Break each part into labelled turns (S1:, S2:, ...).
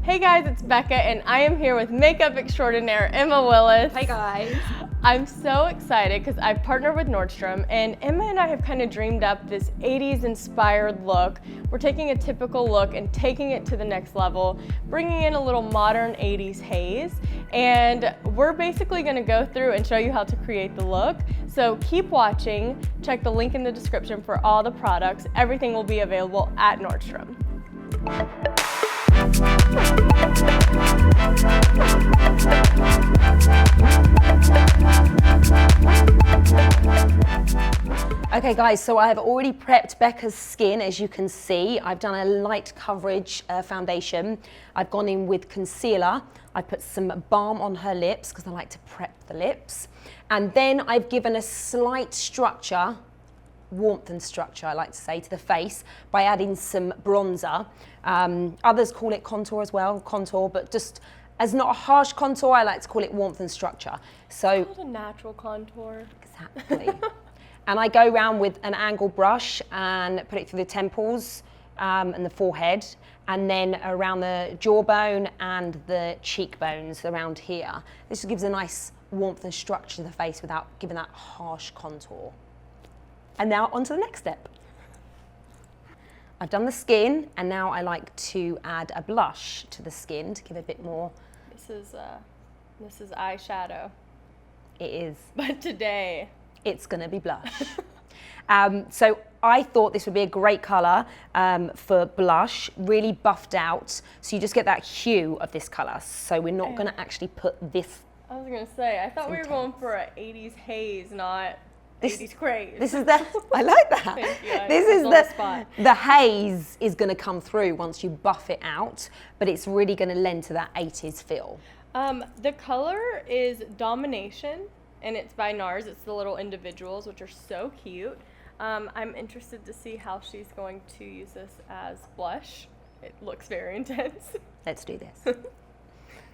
S1: Hey guys, it's Becca and I am here with makeup extraordinaire Emma Willis.
S2: Hi guys.
S1: I'm so excited because I've partnered with Nordstrom and Emma and I have kind of dreamed up this 80s inspired look. We're taking a typical look and taking it to the next level, bringing in a little modern 80s haze, and we're basically going to go through and show you how to create the look. So keep watching, check the link in the description for all the products. Everything will be available at Nordstrom.
S2: Okay guys, so I have already prepped Becca's skin, as you can see. I've done a light coverage foundation. I've gone in with concealer. I put some balm on her lips because I like to prep the lips. And then I've given a slight structure, warmth and structure, I like to say, to the face by adding some bronzer. Others call it contour as well, but just as not a harsh contour, I like to call it warmth and structure. So
S1: It's called a natural contour.
S2: Exactly. And I go around with an angled brush and put it through the temples and the forehead, and then around the jawbone and the cheekbones around here. This gives a nice warmth and structure to the face without giving that harsh contour. And now on to the next step. I've done the skin, and now I like to add a blush to the skin to give a bit more.
S1: This is eyeshadow.
S2: It is.
S1: But today,
S2: it's gonna be blush. So I thought this would be a great color for blush, really buffed out. So you just get that hue of this color. So we're not gonna actually put this.
S1: I was gonna say, I thought we were going for an 80s haze, not 80s craze.
S2: This is the, I like that.
S1: Thank you.
S2: This is the haze is gonna come through once you buff it out, but it's really gonna lend to that 80s feel.
S1: The color is Domination, and it's by NARS. It's the little individuals, which are so cute. I'm interested to see how she's going to use this as blush. It looks very intense.
S2: Let's do this.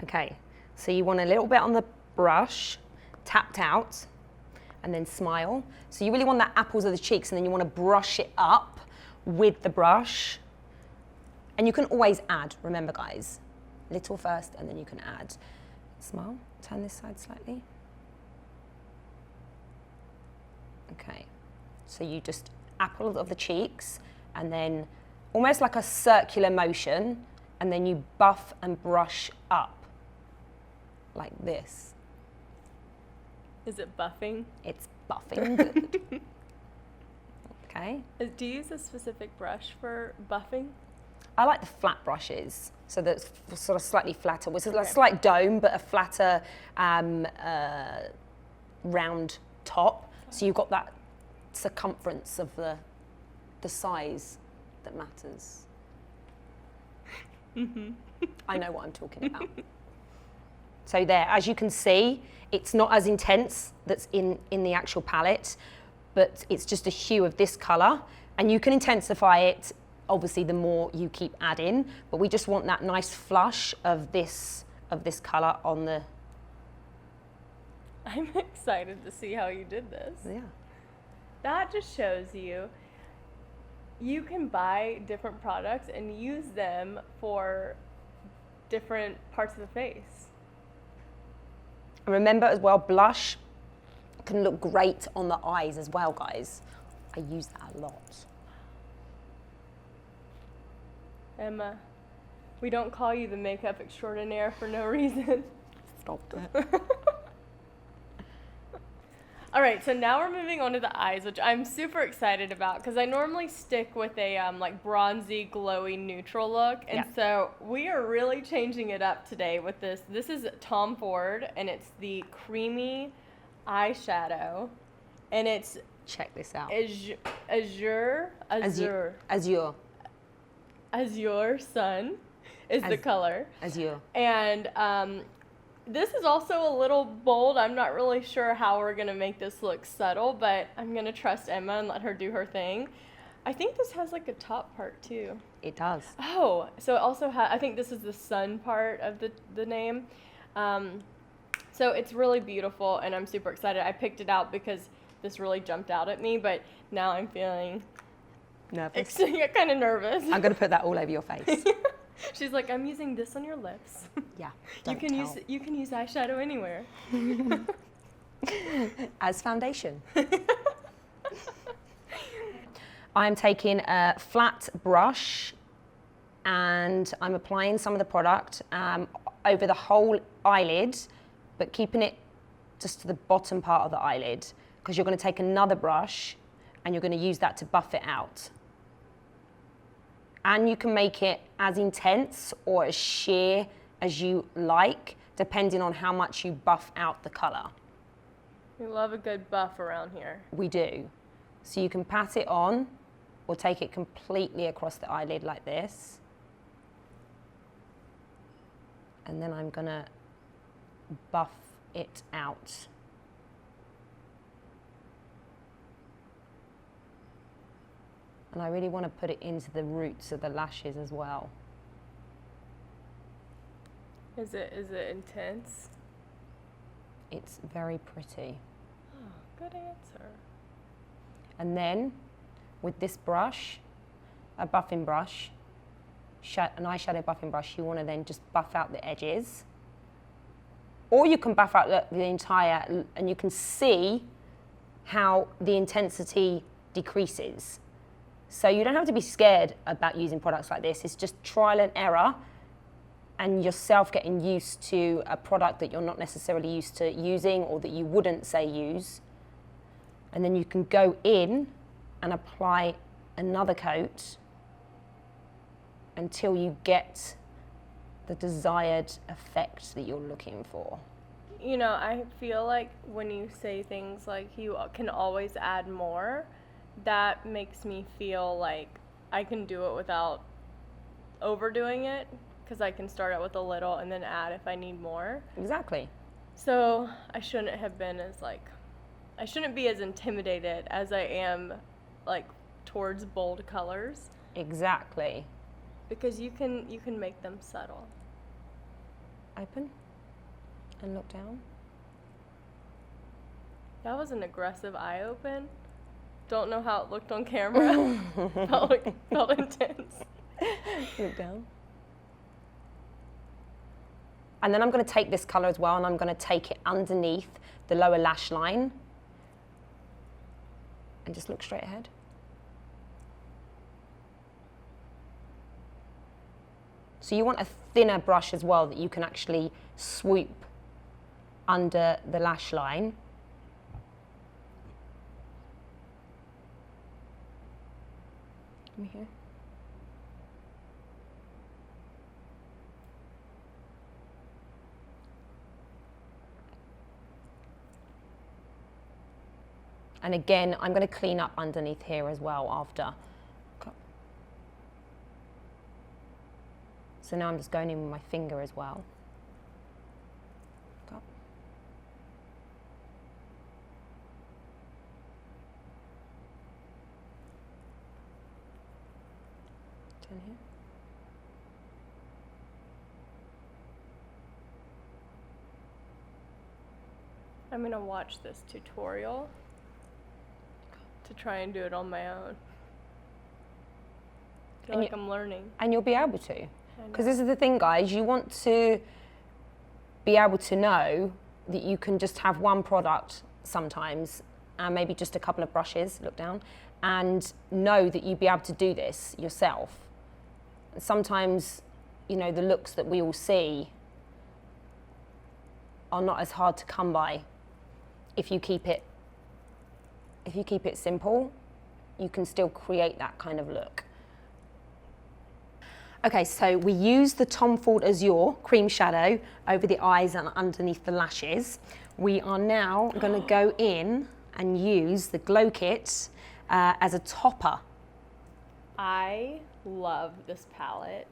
S2: Okay, so you want a little bit on the brush, tapped out, and then smile. So you really want that apples of the cheeks, and then you want to brush it up with the brush. And you can always add, remember guys, little first, and then you can add. Smile, turn this side slightly. Okay, so you just apple of the cheeks, and then almost like a circular motion, and then you buff and brush up like this.
S1: Is it buffing?
S2: It's buffing good. Okay.
S1: Do you use a specific brush for buffing?
S2: I like the flat brushes, so that's sort of slightly flatter, which is a slight dome, but a flatter round top. So you've got that circumference of the size that matters.
S1: Mm-hmm.
S2: I know what I'm talking about. So there, as you can see, it's not as intense that's in the actual palette, but it's just a hue of this color, and you can intensify it, obviously, the more you keep adding, but we just want that nice flush of this color on the...
S1: I'm excited to see how you did this.
S2: Yeah.
S1: That just shows you can buy different products and use them for different parts of the face.
S2: And remember as well, blush can look great on the eyes as well, guys. I use that a lot.
S1: Emma, we don't call you the makeup extraordinaire for no reason.
S2: Stop it.
S1: All right, so now we're moving on to the eyes, which I'm super excited about because I normally stick with a like bronzy, glowy, neutral look. And so we are really changing it up today with this. This is Tom Ford, and it's the creamy eyeshadow. And it's...
S2: Check this out.
S1: Azure Sun is the color.
S2: Azure.
S1: And this is also a little bold. I'm not really sure how we're gonna make this look subtle, but I'm gonna trust Emma and let her do her thing. I think this has like a top part too.
S2: It does.
S1: Oh, so it also has, I think this is the sun part of the name. So it's really beautiful, and I'm super excited. I picked it out because this really jumped out at me, but now I'm feeling
S2: nervous.
S1: kind of nervous.
S2: I'm gonna put that all over your face.
S1: She's like, I'm using this on your lips.
S2: Yeah,
S1: You can use eyeshadow anywhere.
S2: As foundation. I'm taking a flat brush and I'm applying some of the product over the whole eyelid, but keeping it just to the bottom part of the eyelid, because you're going to take another brush and you're going to use that to buff it out. And you can make it as intense or as sheer as you like, depending on how much you buff out the colour.
S1: We love a good buff around here.
S2: We do. So you can pat it on or take it completely across the eyelid like this. And then I'm going to buff it out. And I really want to put it into the roots of the lashes as well.
S1: Is it intense?
S2: It's very pretty.
S1: Oh, good answer.
S2: And then with this brush, a buffing brush, an eyeshadow buffing brush, you want to then just buff out the edges. Or you can buff out the entire, and you can see how the intensity decreases. So you don't have to be scared about using products like this. It's just trial and error and yourself getting used to a product that you're not necessarily used to using or that you wouldn't say use. And then you can go in and apply another coat until you get the desired effect that you're looking for.
S1: You know, I feel like when you say things like you can always add more, that makes me feel like I can do it without overdoing it, because I can start out with a little and then add if I need more.
S2: Exactly.
S1: So I shouldn't have been as I shouldn't be as intimidated as I am towards bold colors.
S2: Exactly.
S1: Because you can make them subtle.
S2: Open and look down.
S1: That was an aggressive eye open. Don't know how it looked on camera. felt intense.
S2: Look down. And then I'm going to take this colour as well, and I'm going to take it underneath the lower lash line and just look straight ahead. So you want a thinner brush as well that you can actually swoop under the lash line. Come here. And again, I'm going to clean up underneath here as well after. So now I'm just going in with my finger as well. Go. Turn here.
S1: I'm going to watch this tutorial to try and do it on my own. I feel like I'm learning.
S2: And you'll be able to. Because this is the thing, guys, you want to be able to know that you can just have one product sometimes and maybe just a couple of brushes, look down, and know that you'd be able to do this yourself. Sometimes, you know, the looks that we all see are not as hard to come by. If you keep it simple, you can still create that kind of look. Okay, so we use the Tom Ford Azure cream shadow over the eyes and underneath the lashes. We are now going to go in and use the Glow Kit as a topper.
S1: I love this palette.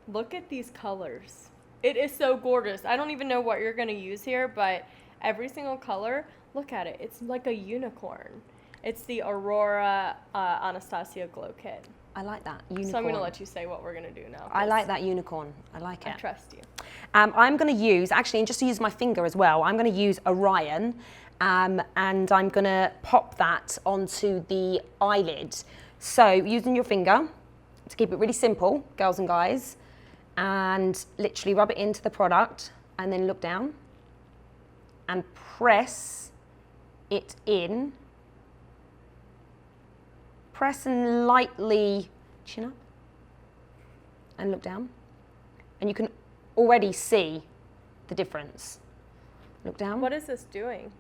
S1: Look at these colors. It is so gorgeous. I don't even know what you're going to use here, but every single color, look at it. It's like a unicorn. It's the Aurora Anastasia Glow Kit.
S2: I like that, unicorn.
S1: So I'm going to let you say what we're going to do now.
S2: I like that unicorn. I like it.
S1: I trust you.
S2: I'm going to use, actually, and just to use my finger as well, I'm going to use Orion, and I'm going to pop that onto the eyelid. So using your finger, to keep it really simple, girls and guys, and literally rub it into the product and then look down and press it in. Press and lightly chin up and look down. And you can already see the difference. Look down.
S1: What is this doing?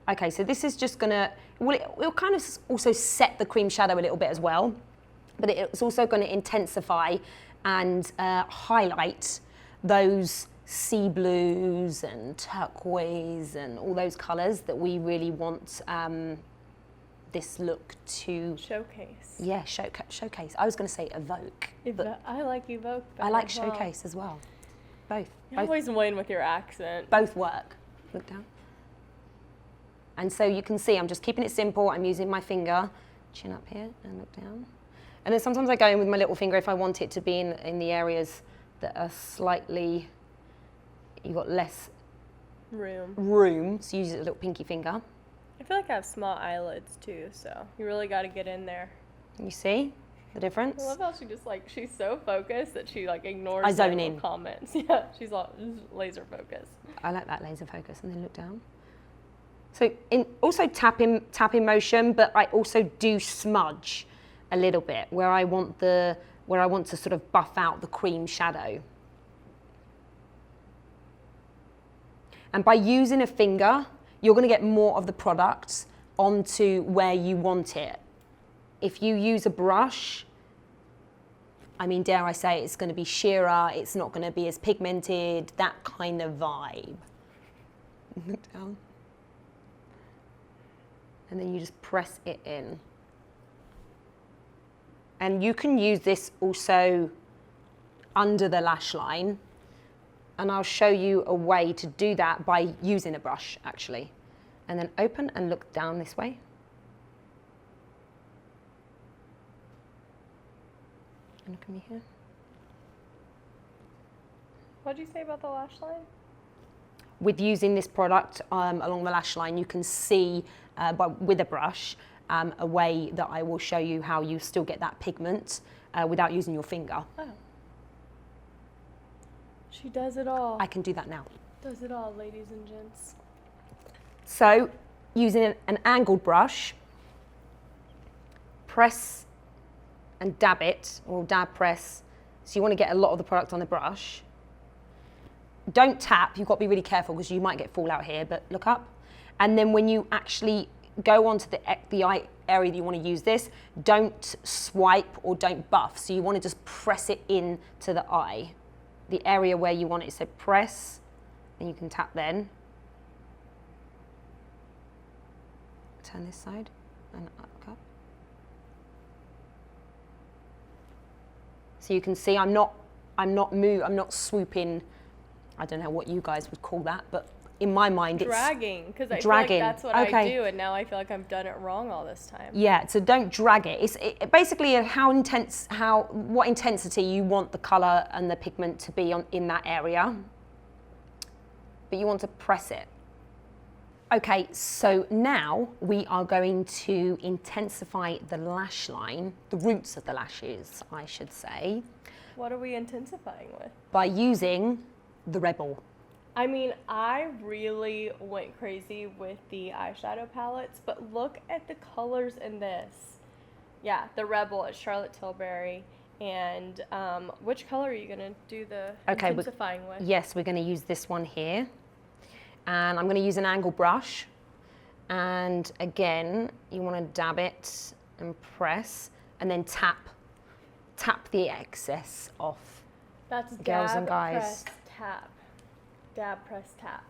S2: Okay, so this is just gonna, well, it'll kind of also set the cream shadow a little bit as well, but it's also gonna intensify and highlight those sea blues and turquoise and all those colors that we really want this look to
S1: showcase.
S2: Yeah, showcase. I was going to say evoke.
S1: I like evoke.
S2: I like showcase as well. Both.
S1: You're always winning with your accent.
S2: Both work. Look down. And so you can see I'm just keeping it simple. I'm using my finger, chin up here and look down. And then sometimes I go in with my little finger if I want it to be in the areas that are slightly, you've got less room. So use a little pinky finger.
S1: I feel like I have small eyelids too, so you really got to get in there.
S2: You see the difference?
S1: I love how she just she's so focused that she ignores
S2: I zone in.
S1: comments. Yeah, she's all laser focused.
S2: I like that laser focus, and then look down. So also tapping motion, but I also do smudge a little bit where I want to sort of buff out the cream shadow. And by using a finger, you're going to get more of the product onto where you want it. If you use a brush, I mean, dare I say, it's going to be sheerer, it's not going to be as pigmented, that kind of vibe. Look down. And then you just press it in. And you can use this also under the lash line. And I'll show you a way to do that by using a brush, actually. And then open and look down this way. And look at me here.
S1: What did you say about the lash line?
S2: With using this product along the lash line, you can see with a brush a way that I will show you how you still get that pigment without using your finger.
S1: Oh. She does it all.
S2: I can do that now.
S1: Does it all, ladies and gents.
S2: So, using an angled brush, press and dab it, or dab press. So you want to get a lot of the product on the brush. Don't tap, you've got to be really careful because you might get fallout here, but look up. And then when you actually go onto the eye area that you want to use this, don't swipe or don't buff. So you want to just press it in to the eye, the area where you want it. So press, and you can tap then. Turn this side and up. So you can see I'm not swooping. I don't know what you guys would call that, but in my mind
S1: dragging, because I
S2: dragging.
S1: feel like that's what I do, and now I feel like I've done it wrong all this time.
S2: Yeah, so don't drag it. It's basically what intensity you want the color and the pigment to be in that area, but you want to press it. Okay, so now we are going to intensify the lash line, the roots of the lashes, I should say.
S1: What are we intensifying with?
S2: By using the Rebel.
S1: I mean, I really went crazy with the eyeshadow palettes, but look at the colors in this. Yeah, the Rebel is Charlotte Tilbury. And which color are you going to do the intensifying with?
S2: Yes, we're going to use this one here. And I'm going to use an angle brush. And again, you want to dab it and press, and then tap the excess off.
S1: That's
S2: girls
S1: dab,
S2: and guys.
S1: press, tap. Dab, press, tap.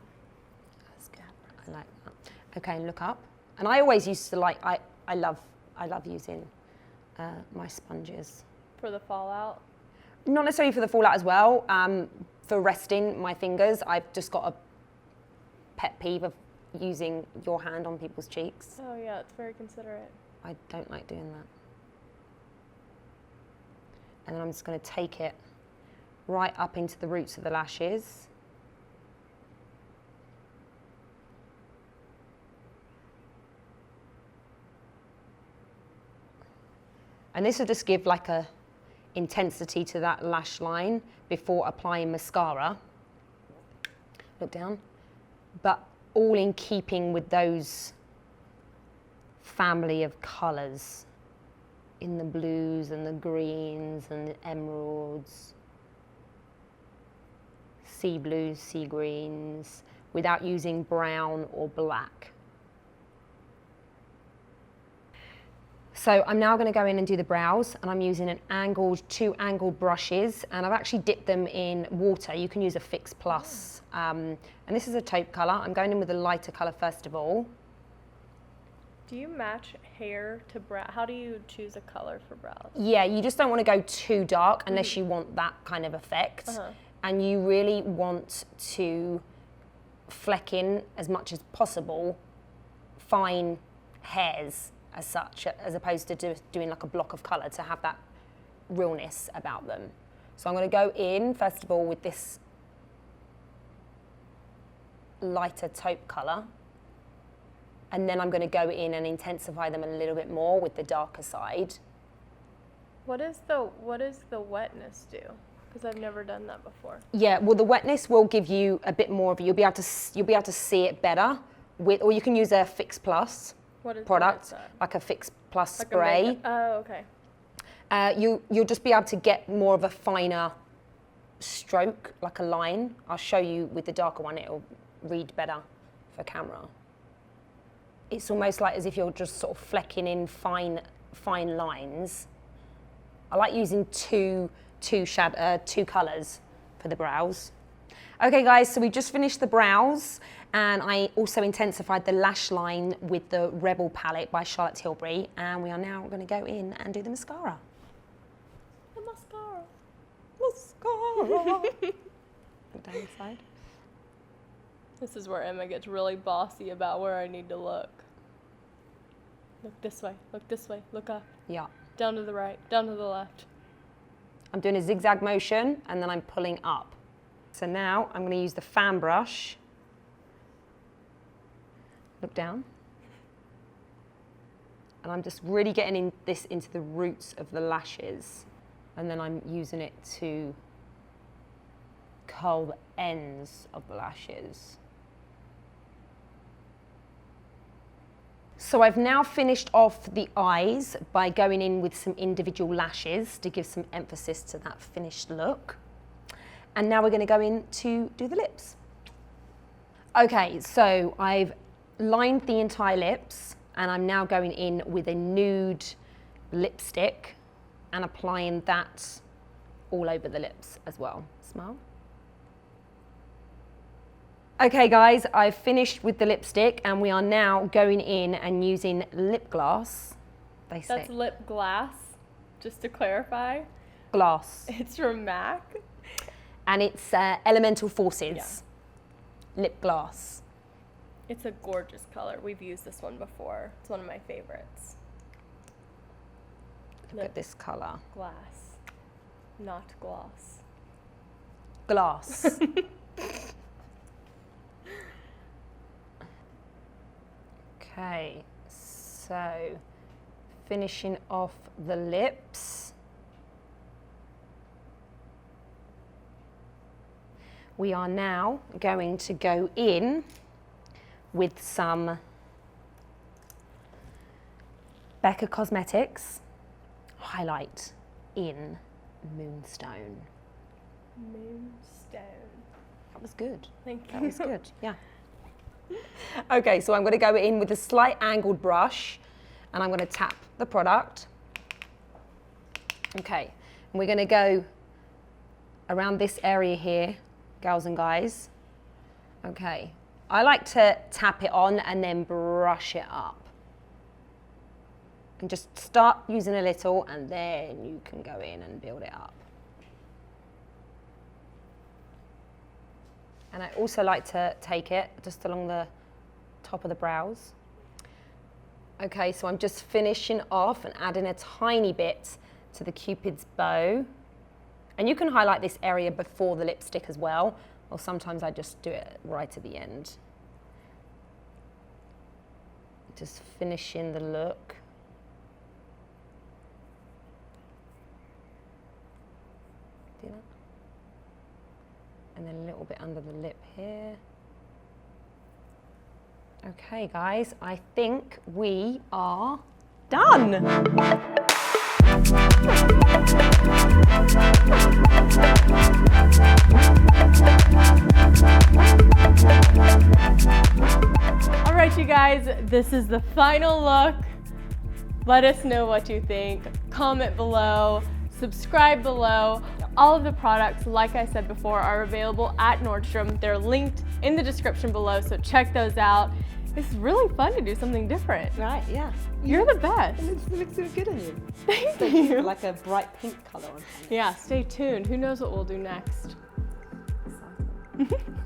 S2: That's good. I like that. Okay, look up. And I always used to I love using my sponges.
S1: For the fallout?
S2: Not necessarily for the fallout as well. For resting my fingers, I've just got a pet peeve of using your hand on people's cheeks.
S1: Oh yeah, it's very considerate.
S2: I don't like doing that. And then I'm just going to take it right up into the roots of the lashes. And this will just give like a intensity to that lash line before applying mascara. Look down. But all in keeping with those family of colours, in the blues and the greens and the emeralds, sea blues, sea greens, without using brown or black. So I'm now going to go in and do the brows, and I'm using two angled brushes, and I've actually dipped them in water. You can use a Fix Plus, and this is a taupe colour. I'm going in with a lighter colour first of all.
S1: Do you match hair to brow? How do you choose a color for brows?
S2: Yeah, you just don't want to go too dark unless you want that kind of effect. And you really want to fleck in as much as possible fine hairs as such, as opposed to doing like a block of colour to have that realness about them. So I'm going to go in first of all with this lighter taupe colour, and then I'm going to go in and intensify them a little bit more with the darker side.
S1: What does the wetness do? Because I've never done that before.
S2: Yeah, well, the wetness will give you a bit more of you'll be able to see it better with, or you can use a Fix Plus product, like a Fix Plus
S1: like
S2: spray.
S1: Oh, okay.
S2: You'll just be able to get more of a finer stroke, like a line. I'll show you with the darker one; it'll read better for camera. It's almost like as if you're just sort of flecking in fine lines. I like using two colours for the brows. Okay guys, so we just finished the brows, and I also intensified the lash line with the Rebel palette by Charlotte Tilbury, and we are now going to go in and do the mascara.
S1: The mascara.
S2: Mascara. Put down the side.
S1: This is where Emma gets really bossy about where I need to look. Look this way, look up.
S2: Yeah.
S1: Down to the right, down to the left.
S2: I'm doing a zigzag motion, and then I'm pulling up. So now I'm going to use the fan brush. Look down. And I'm just really getting this into the roots of the lashes. And then I'm using it to curl the ends of the lashes. So I've now finished off the eyes by going in with some individual lashes to give some emphasis to that finished look. And now we're going to go in to do the lips. Okay, so I've lined the entire lips, and I'm now going in with a nude lipstick and applying that all over the lips as well. Smile. Okay guys, I've finished with the lipstick, and we are now going in and using lip gloss. They say.
S1: That's lip glass, just to clarify.
S2: Glass.
S1: It's from MAC.
S2: And it's Elemental Forces lip gloss.
S1: It's a gorgeous color. We've used this one before. It's one of my favorites.
S2: Look at this color.
S1: Glass, not gloss.
S2: Glass. Okay, so finishing off the lips. We are now going to go in with some Becca Cosmetics highlight in Moonstone.
S1: Moonstone.
S2: That was good.
S1: Thank you.
S2: That was good, yeah. Okay, so I'm going to go in with a slight angled brush, and I'm going to tap the product. Okay, and we're going to go around this area here, girls and guys. Okay, I like to tap it on and then brush it up. And just start using a little, and then you can go in and build it up. And I also like to take it just along the top of the brows. Okay, so I'm just finishing off and adding a tiny bit to the Cupid's bow. And you can highlight this area before the lipstick as well, or sometimes I just do it right at the end. Just finishing the look. And then a little bit under the lip here. Okay, guys, I think we are done.
S1: All right, you guys, this is the final look. Let us know what you think. Comment below, subscribe below. All of the products, like I said before, are available at Nordstrom. They're linked in the description below, so check those out. It's really fun to do something different.
S2: Right, yeah.
S1: You're the best.
S2: It looks so good on you.
S1: Thank you.
S2: Like a bright pink color on.
S1: Yeah, stay tuned. Who knows what we'll do next?
S2: Exciting.